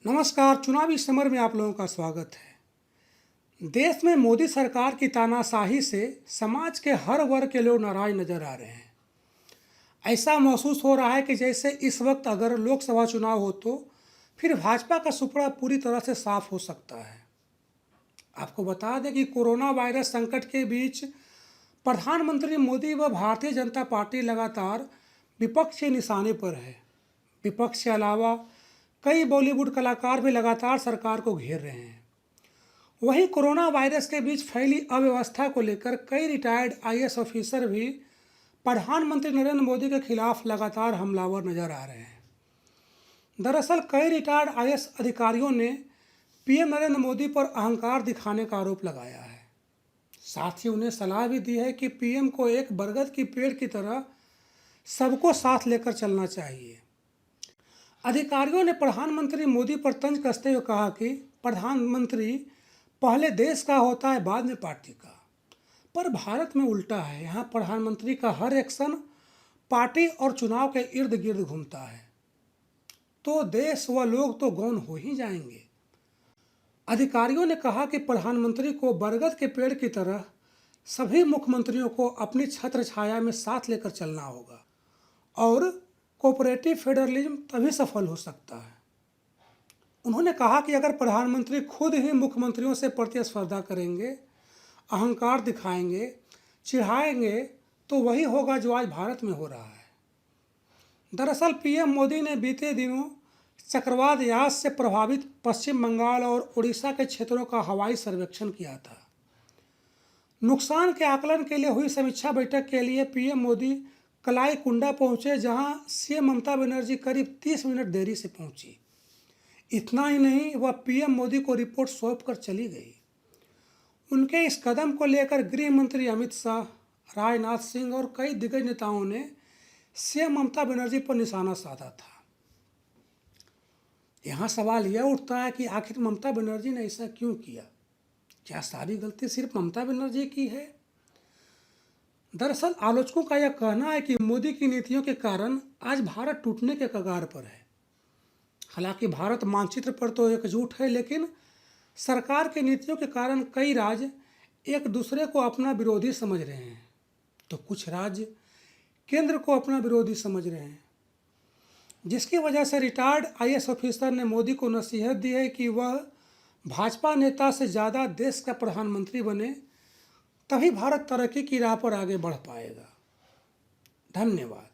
नमस्कार। चुनावी समर में आप लोगों का स्वागत है। देश में मोदी सरकार की तानाशाही से समाज के हर वर्ग के लोग नाराज नजर आ रहे हैं। ऐसा महसूस हो रहा है कि जैसे इस वक्त अगर लोकसभा चुनाव हो तो फिर भाजपा का सुपड़ा पूरी तरह से साफ हो सकता है। आपको बता दें कि कोरोना वायरस संकट के बीच प्रधानमंत्री मोदी व भारतीय जनता पार्टी लगातार विपक्ष के निशाने पर है। विपक्ष के अलावा कई बॉलीवुड कलाकार भी लगातार सरकार को घेर रहे हैं। वहीं कोरोना वायरस के बीच फैली अव्यवस्था को लेकर कई रिटायर्ड आईएएस ऑफिसर भी प्रधानमंत्री नरेंद्र मोदी के खिलाफ लगातार हमलावर नजर आ रहे हैं। दरअसल कई रिटायर्ड आईएएस अधिकारियों ने पीएम नरेंद्र मोदी पर अहंकार दिखाने का आरोप लगाया है। साथ ही उन्हें सलाह भी दी है कि पीएम को एक बरगद की पेड़ की तरह सबको साथ लेकर चलना चाहिए। अधिकारियों ने प्रधानमंत्री मोदी पर तंज कसते हुए कहा कि प्रधानमंत्री पहले देश का होता है, बाद में पार्टी का। पर भारत में उल्टा है। यहाँ प्रधानमंत्री का हर एक्शन पार्टी और चुनाव के इर्द गिर्द घूमता है, तो देश व लोग तो गौन हो ही जाएंगे। अधिकारियों ने कहा कि प्रधानमंत्री को बरगद के पेड़ की तरह सभी मुख्यमंत्रियों को अपनी छत्र छाया में साथ लेकर चलना होगा और कोऑपरेटिव फेडरलिज्म तभी सफल हो सकता है। उन्होंने कहा कि अगर प्रधानमंत्री खुद ही मुख्यमंत्रियों से प्रतिस्पर्धा करेंगे, अहंकार दिखाएंगे, चिढ़ाएंगे, तो वही होगा जो आज भारत में हो रहा है। दरअसल पीएम मोदी ने बीते दिनों चक्रवात यास से प्रभावित पश्चिम बंगाल और उड़ीसा के क्षेत्रों का हवाई सर्वेक्षण किया था। नुकसान के आकलन के लिए हुई समीक्षा बैठक के लिए पीएम मोदी कलाई कुंडा पहुंचे, जहां सीएम ममता बनर्जी करीब 30 मिनट देरी से पहुंची। इतना ही नहीं, वह पीएम मोदी को रिपोर्ट सौंप कर चली गई। उनके इस कदम को लेकर गृह मंत्री अमित शाह, राजनाथ सिंह और कई दिग्गज नेताओं ने सीएम ममता बनर्जी पर निशाना साधा था। यहाँ सवाल यह उठता है कि आखिर ममता बनर्जी ने ऐसा क्यों किया? क्या सारी गलती सिर्फ ममता बनर्जी की है? दरअसल आलोचकों का यह कहना है कि मोदी की नीतियों के कारण आज भारत टूटने के कगार पर है। हालांकि भारत मानचित्र पर तो एकजुट है, लेकिन सरकार की नीतियों के कारण कई राज्य एक दूसरे को अपना विरोधी समझ रहे हैं, तो कुछ राज्य केंद्र को अपना विरोधी समझ रहे हैं, जिसकी वजह से रिटायर्ड आईएएस ऑफिसर ने मोदी को नसीहत दी है कि वह भाजपा नेता से ज़्यादा देश का प्रधानमंत्री बने, तभी भारत तरक्की की राह पर आगे बढ़ पाएगा। धन्यवाद।